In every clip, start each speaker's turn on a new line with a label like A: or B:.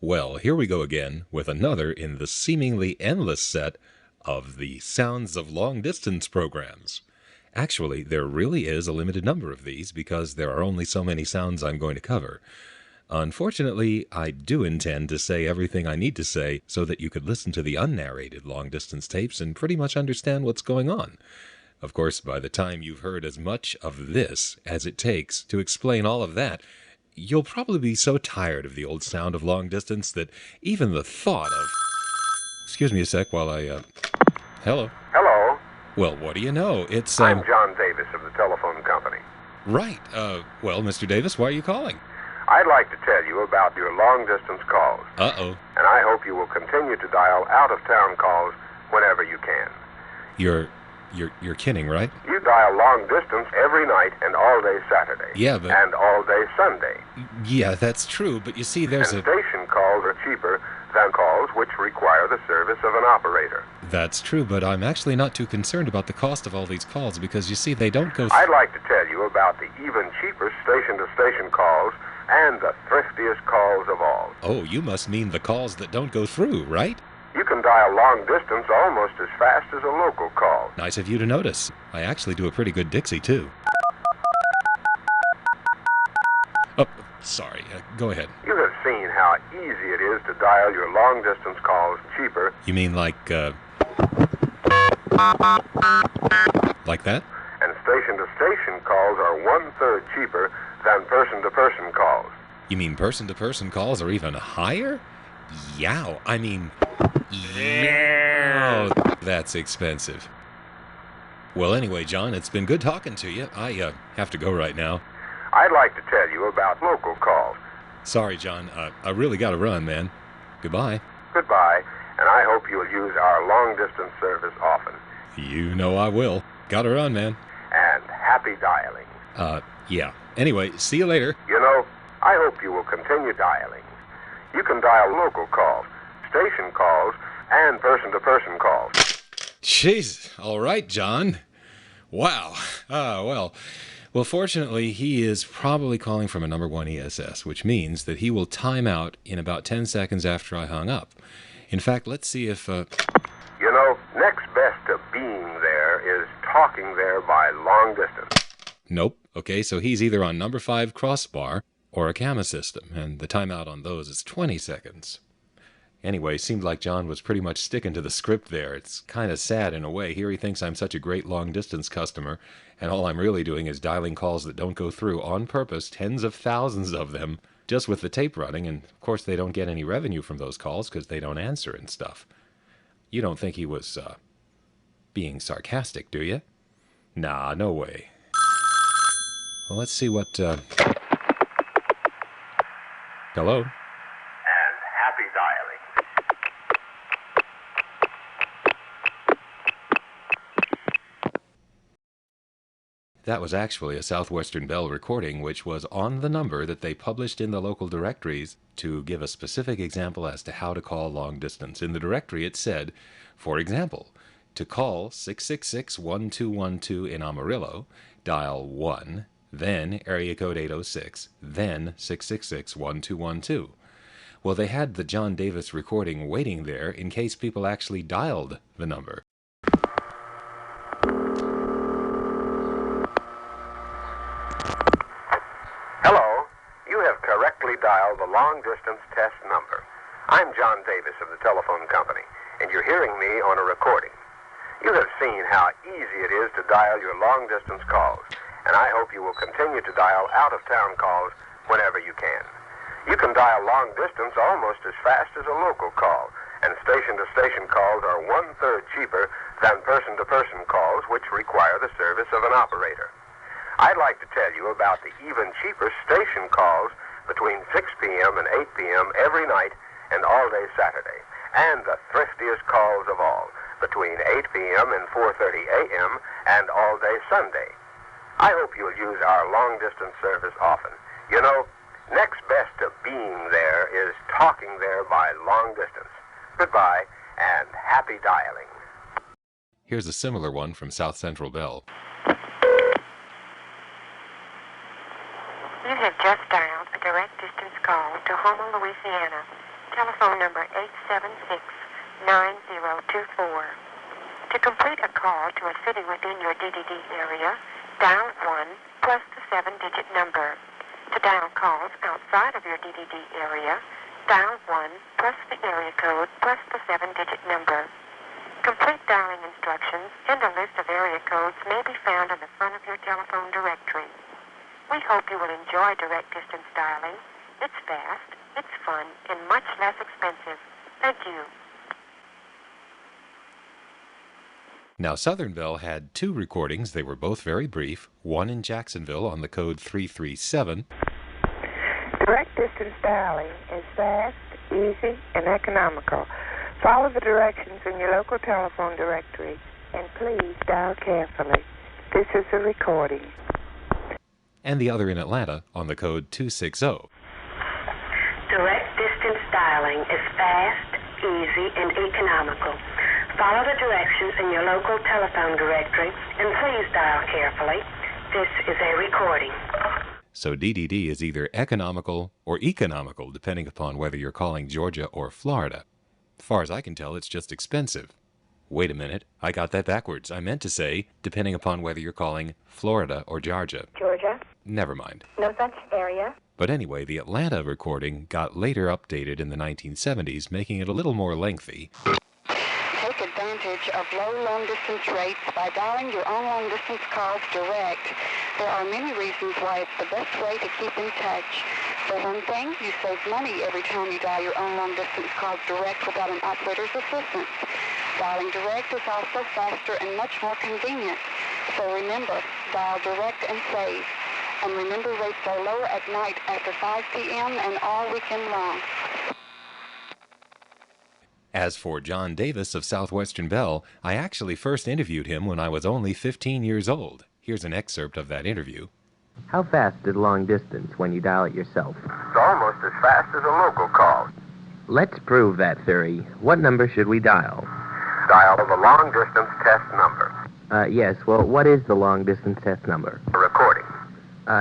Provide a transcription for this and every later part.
A: Well, here we go again with another in the seemingly endless set of the Sounds of Long Distance programs. Actually, there really is a limited number of these because there are only so many sounds I'm going to cover. Unfortunately, I do intend to say everything I need to say so that you could listen to the unnarrated long-distance tapes and pretty much understand what's going on. Of course, by the time you've heard as much of this as it takes to explain all of that, you'll probably be so tired of the old sound of long distance that even the thought of... Excuse me a sec while I, Hello?
B: Hello.
A: Well, what do you know? It's,
B: I'm John Davis of the telephone company.
A: Right. Well, Mr. Davis, why are you calling?
B: I'd like to tell you about your long-distance calls.
A: Uh-oh.
B: And I hope you will continue to dial out-of-town calls whenever you can.
A: You're kidding, right?
B: You dial long distance every night and all day Saturday.
A: Yeah, but...
B: And all day Sunday.
A: Yeah, that's true, but you see, there's
B: and station calls are cheaper than calls which require the service of an operator.
A: That's true, but I'm actually not too concerned about the cost of all these calls because, you see, they don't go...
B: I'd like to tell you about the even cheaper station-to-station calls and the thriftiest calls of all.
A: Oh, you must mean the calls that don't go through, right?
B: You can dial long distance almost as fast as a local call.
A: Nice of you to notice. I actually do a pretty good Dixie, too. Oh, sorry. Go ahead.
B: You have seen how easy it is to dial your long distance calls cheaper.
A: You mean like that?
B: And station-to-station calls are 1/3 cheaper than person-to-person calls.
A: You mean person-to-person calls are even higher? Yow. I mean... Yeah, that's expensive. Well, anyway, John, it's been good talking to you. I have to go right now.
B: I'd like to tell you about local calls.
A: Sorry, John. I really got to run, man. Goodbye.
B: Goodbye, and I hope you'll use our long-distance service often.
A: You know I will. Got to run, man.
B: And happy dialing.
A: Yeah. Anyway, see you later.
B: You know, I hope you will continue dialing. You can dial local calls, station calls, and person-to-person calls.
A: Jeez. All right, John. Wow. Well, fortunately, he is probably calling from a number 1 ESS, which means that he will time out in about 10 seconds after I hung up. In fact, let's see if...
B: You know, next best to being there is talking there by long distance.
A: Nope. Okay, so he's either on number 5 crossbar or a camera system, and the timeout on those is 20 seconds. Anyway, seemed like John was pretty much sticking to the script there. It's kind of sad in a way. Here he thinks I'm such a great long-distance customer, and all I'm really doing is dialing calls that don't go through on purpose, tens of thousands of them, just with the tape running, and of course they don't get any revenue from those calls because they don't answer and stuff. You don't think he was, being sarcastic, do you? Nah, no way. Well, let's see what, Hello?
B: And happy dialing.
A: That was actually a Southwestern Bell recording, which was on the number that they published in the local directories to give a specific example as to how to call long distance. In the directory it said, for example, to call 666-1212 in Amarillo, dial 1, then area code 806, then 666-1212. Well, they had the John Davis recording waiting there in case people actually dialed the number.
B: Hello. You have correctly dialed the long-distance test number. I'm John Davis of the telephone company, and you're hearing me on a recording. You have seen how easy it is to dial your long-distance calls, and I hope you will continue to dial out-of-town calls whenever you can. You can dial long distance almost as fast as a local call, and station-to-station calls are 1/3 cheaper than person-to-person calls which require the service of an operator. I'd like to tell you about the even cheaper station calls between 6 p.m. and 8 p.m. every night and all day Saturday, and the thriftiest calls of all between 8 p.m. and 4:30 a.m. and all day Sunday. I hope you'll use our long-distance service often. You know, next best to being there is talking there by long distance. Goodbye, and happy dialing.
A: Here's a similar one from South Central Bell.
C: You have just dialed a direct distance call to Houma, Louisiana. telephone number 876-9024. To complete a call to a city within your DDD area, dial 1 plus the 7-digit number. To dial calls outside of your DDD area, dial 1 plus the area code plus the 7-digit number. Complete dialing instructions and a list of area codes may be found on the front of your telephone directory. We hope you will enjoy direct distance dialing. It's fast, it's fun, and much less expensive. Thank you.
A: Now, Southern Belle had two recordings. They were both very brief. One in Jacksonville on the code 337.
D: Direct distance dialing is fast, easy, and economical. Follow the directions in your local telephone directory, and please dial carefully. This is a recording.
A: And the other in Atlanta on the code 260.
C: Direct distance dialing is fast, easy, and economical. Follow the directions in your local telephone directory, and please dial carefully. This is a recording.
A: So DDD is either economical or economical, depending upon whether you're calling Georgia or Florida. As far as I can tell, it's just expensive. Wait a minute, I got that backwards. I meant to say, depending upon whether you're calling Florida or Georgia.
C: Georgia?
A: Never mind.
C: No such area?
A: But anyway, the Atlanta recording got later updated in the 1970s, making it a little more lengthy.
E: Take advantage of low long-distance rates by dialing your own long-distance calls direct. There are many reasons why it's the best way to keep in touch. For one thing, you save money every time you dial your own long-distance calls direct without an operator's assistance. Dialing direct is also faster and much more convenient. So remember, dial direct and save. And remember, rates are lower at night after 5 p.m. and all weekend long.
A: As for John Davis of Southwestern Bell, I actually first interviewed him when I was only 15 years old. Here's an excerpt of that interview.
F: How fast is long distance when you dial it yourself?
B: It's almost as fast as a local call.
F: Let's prove that theory. What number should we dial?
B: Dial the long-distance test number.
F: Yes, well, what is the long-distance test number?
B: A recording.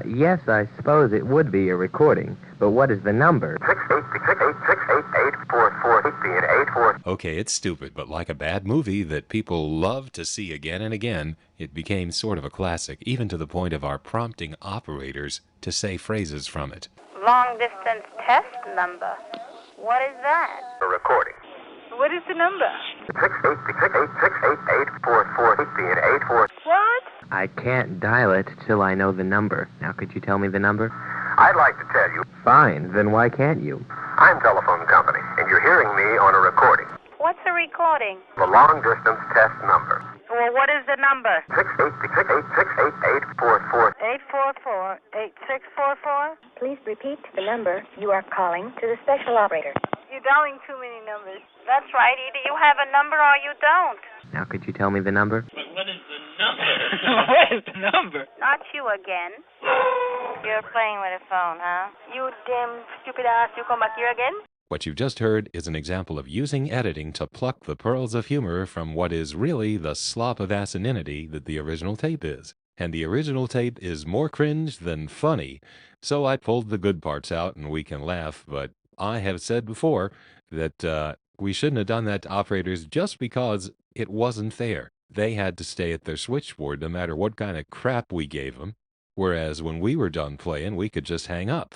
F: Yes, I suppose it would be a recording, but what is the number?
B: 6868844
A: Okay, it's stupid, but like a bad movie that people love to see again and again, it became sort of a classic, even to the point of our prompting operators to say phrases from it.
G: Long distance test number. What is that?
B: A recording.
G: What is the number?
B: 6868844
G: What?
F: I can't dial it till I know the number. Now, could you tell me the number?
B: I'd like to tell you,
F: Fine, then why can't you?
B: I'm telephone company, and you're hearing me on a recording.
G: What's a recording?
B: The long-distance test number.
G: Well, what is the number?
B: 6868844
G: 844-8644?
C: Please repeat the number you are calling to the special operator.
G: You're dialing too many numbers. That's right. Either you have a number or you don't.
F: Now, could you tell me the number?
H: But what is the number? What is the number?
G: Not you again. You're playing with a phone, huh? You damn stupid ass. You come back here again?
A: What you've just heard is an example of using editing to pluck the pearls of humor from what is really the slop of asininity that the original tape is. And the original tape is more cringe than funny. So I pulled the good parts out and we can laugh, but I have said before that we shouldn't have done that to operators just because it wasn't fair. They had to stay at their switchboard no matter what kind of crap we gave them, whereas when we were done playing, we could just hang up.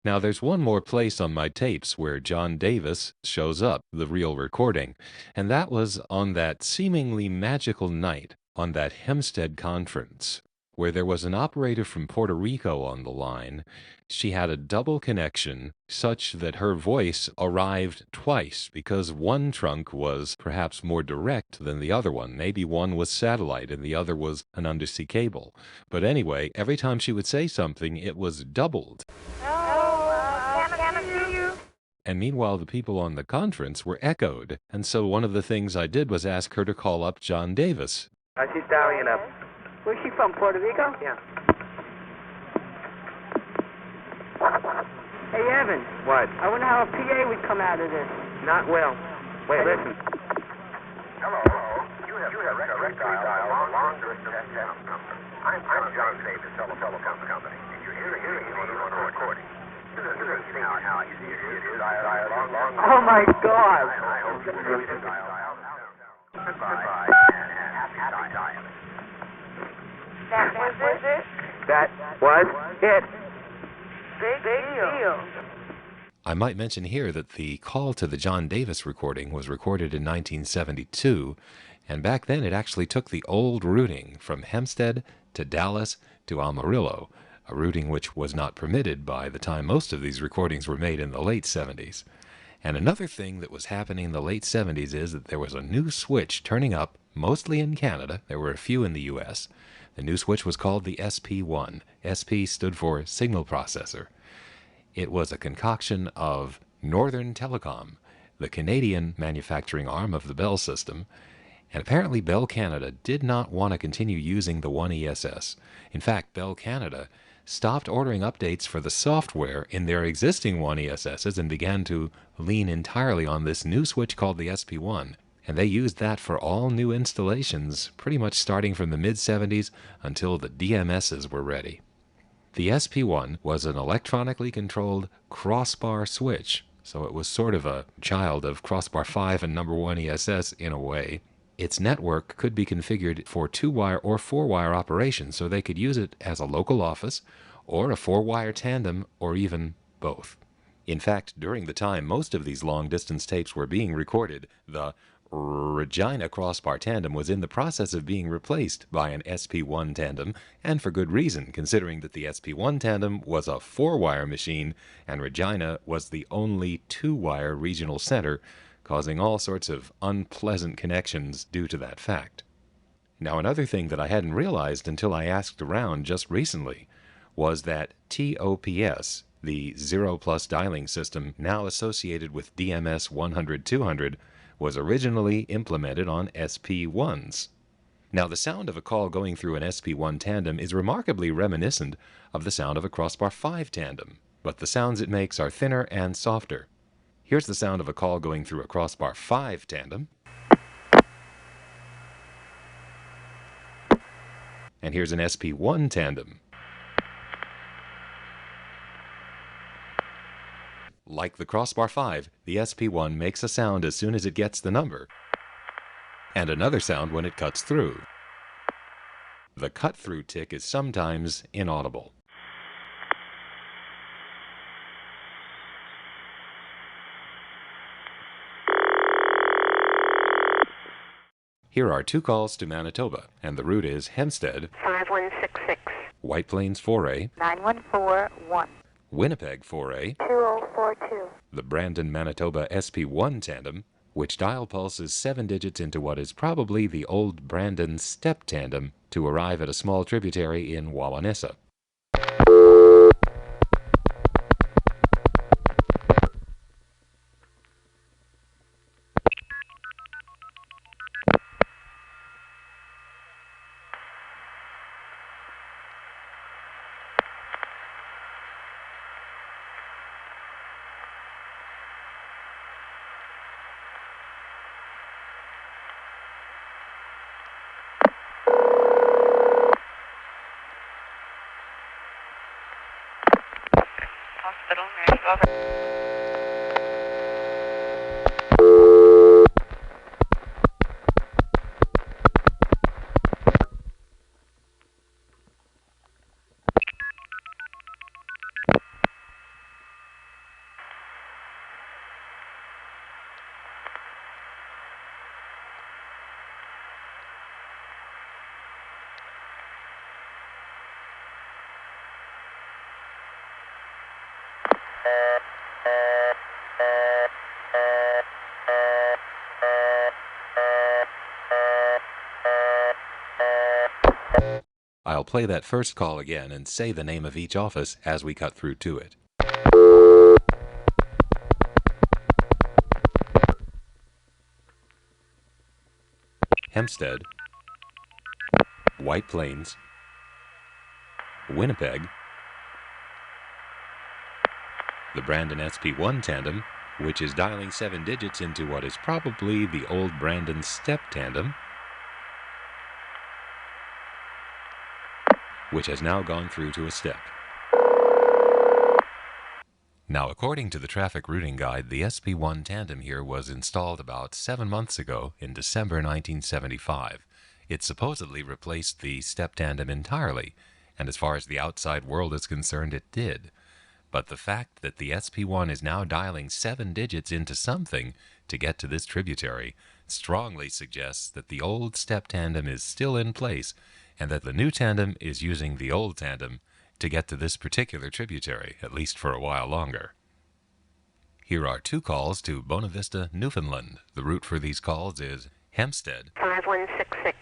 A: Now, there's one more place on my tapes where John Davis shows up, the real recording, and that was on that seemingly magical night on that Hempstead conference, where there was an operator from Puerto Rico on the line. She had a double connection such that her voice arrived twice because one trunk was perhaps more direct than the other one. Maybe one was satellite and the other was an undersea cable. But anyway, every time she would say something, it was doubled. And meanwhile, the people on the conference were echoed. And so one of the things I did was ask her to call up John Davis.
F: She's dialing it up.
D: Where's she from, Puerto Rico?
F: Yeah.
D: Hey, Evan.
F: What?
D: I wonder how a PA would come out of this.
F: Not well. Wait, listen.
B: Hello. You have correctly dialed the long-distance test number. I'm John Davis, telephone company, and you're hearing me on a recording.
I: Oh my God!
D: That was it?
I: That was it.
D: Big deal.
A: I might mention here that the call to the John Davis recording was recorded in 1972, and back then it actually took the old routing from Hempstead to Dallas to Amarillo, a routing which was not permitted by the time most of these recordings were made in the late 70s. And another thing that was happening in the late 70s is that there was a new switch turning up, mostly in Canada. There were a few in the U.S. The new switch was called the SP1. SP stood for Signal Processor. It was a concoction of Northern Telecom, the Canadian manufacturing arm of the Bell system, and apparently Bell Canada did not want to continue using the 1ESS. In fact, Bell Canada stopped ordering updates for the software in their existing 1ESSs and began to lean entirely on this new switch called the SP1. And they used that for all new installations, pretty much starting from the mid-70s until the DMSs were ready. The SP1 was an electronically controlled crossbar switch, so it was sort of a child of crossbar 5 and number 1 ESS in a way. Its network could be configured for 2-wire or 4-wire operation, so they could use it as a local office, or a 4-wire tandem, or even both. In fact, during the time most of these long-distance tapes were being recorded, the Regina crossbar tandem was in the process of being replaced by an SP1 tandem, and for good reason, considering that the SP1 tandem was a 4-wire machine, and Regina was the only 2-wire regional center, causing all sorts of unpleasant connections due to that fact. Now, another thing that I hadn't realized until I asked around just recently was that TOPS, the zero-plus dialing system now associated with DMS 100-200, was originally implemented on SP1s. Now, the sound of a call going through an SP1 tandem is remarkably reminiscent of the sound of a crossbar 5 tandem, but the sounds it makes are thinner and softer. Here's the sound of a call going through a crossbar 5 tandem. And here's an SP1 tandem. Like the crossbar 5, the SP1 makes a sound as soon as it gets the number, and another sound when it cuts through. The cut-through tick is sometimes inaudible. Here are 2 calls to Manitoba, and the route is Hempstead,
C: 5166,
A: White Plains 4A,
C: 9141,
A: Winnipeg 4A,
C: 2042.
A: the Brandon, Manitoba SP1 tandem, which dial pulses 7 digits into what is probably the old Brandon step tandem to arrive at a small tributary in Wawanesa.
C: Hospital, Marysville.
A: I'll play that first call again and say the name of each office as we cut through to it. Hempstead, White Plains, Winnipeg, the Brandon SP1 tandem, which is dialing 7 digits into what is probably the old Brandon step tandem, which has now gone through to a step. Now, according to the traffic routing guide, the SP1 tandem here was installed about 7 months ago in December 1975. It supposedly replaced the step tandem entirely, and as far as the outside world is concerned, it did. But the fact that the SP1 is now dialing 7 digits into something to get to this tributary strongly suggests that the old step tandem is still in place and that the new tandem is using the old tandem to get to this particular tributary, at least for a while longer. Here are 2 calls to Bona Vista, Newfoundland. The route for these calls is Hempstead,
C: 5166.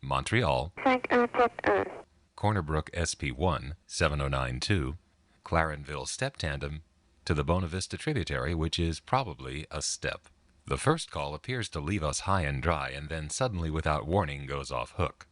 A: Montreal,
C: 5171.
A: Corner Brook SP1, 7092, Clarenville Step Tandem to the Bona Vista tributary, which is probably a step. The first call appears to leave us high and dry and then suddenly without warning goes off hook.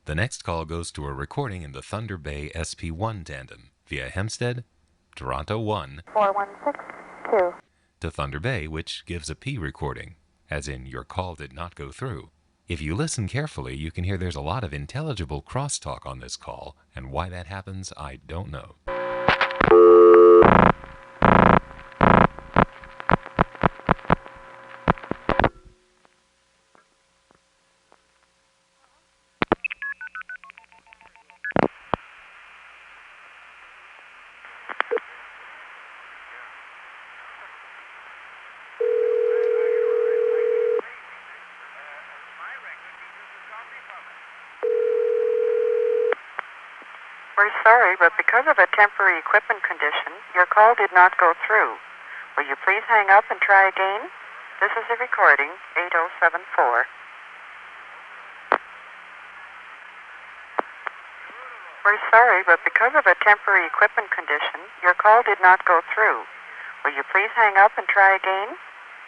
A: The next call goes to a recording in the Thunder Bay SP1 tandem via Hempstead, Toronto 1,
E: 4162.
A: to Thunder Bay, which gives a P recording, as in your call did not go through. If you listen carefully, you can hear there's a lot of intelligible crosstalk on this call, and why that happens, I don't know.
C: We're sorry, but because of a temporary equipment condition, your call did not go through. Will you please hang up and try again? This is a recording, 8074. We're sorry, but because of a temporary equipment condition, your call did not go through. Will you please hang up and try again?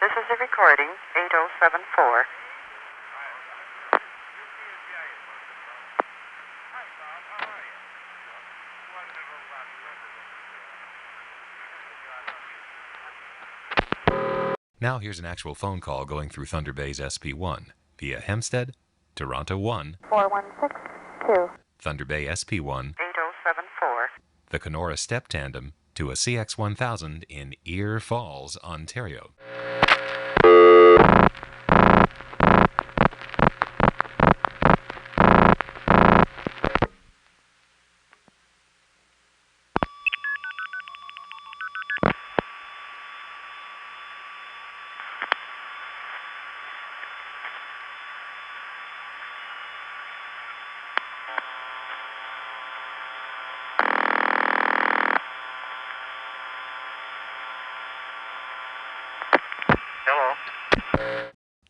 C: This is a recording, 8074.
A: Now here's an actual phone call going through Thunder Bay's SP1 via Hempstead, Toronto 1,
E: 4162.
A: Thunder Bay SP1,
C: 8074.
A: the Kenora Step Tandem to a CX1000 in Ear Falls, Ontario.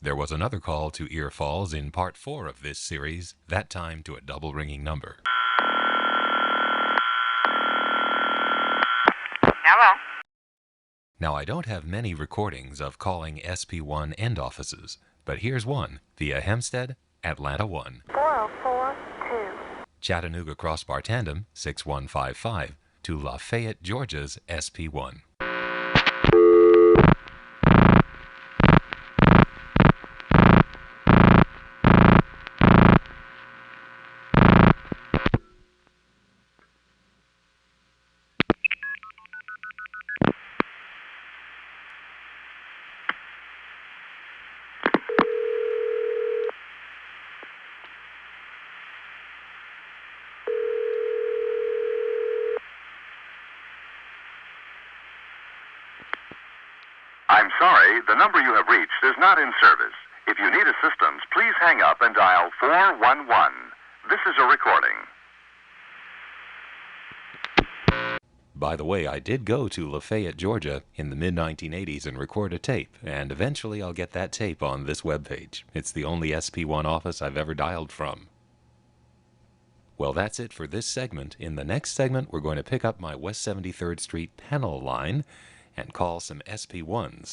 A: There was another call to Ear Falls in Part 4 of this series, that time to a double ringing number.
C: Hello.
A: Now, I don't have many recordings of calling SP1 end offices, but here's one via Hempstead, Atlanta 1,
E: 4042.
A: Chattanooga Crossbar Tandem 6155 to Lafayette, Georgia's SP1.
J: sorry, the number you have reached is not in service. If you need assistance, please hang up and dial 411. This is a recording.
A: By the way, I did go to Lafayette, Georgia in the mid-1980s and record a tape, and eventually I'll get that tape on this webpage. It's the only SP1 office I've ever dialed from. Well, that's it for this segment. In the next segment, we're going to pick up my West 73rd Street panel line and call some SP1s.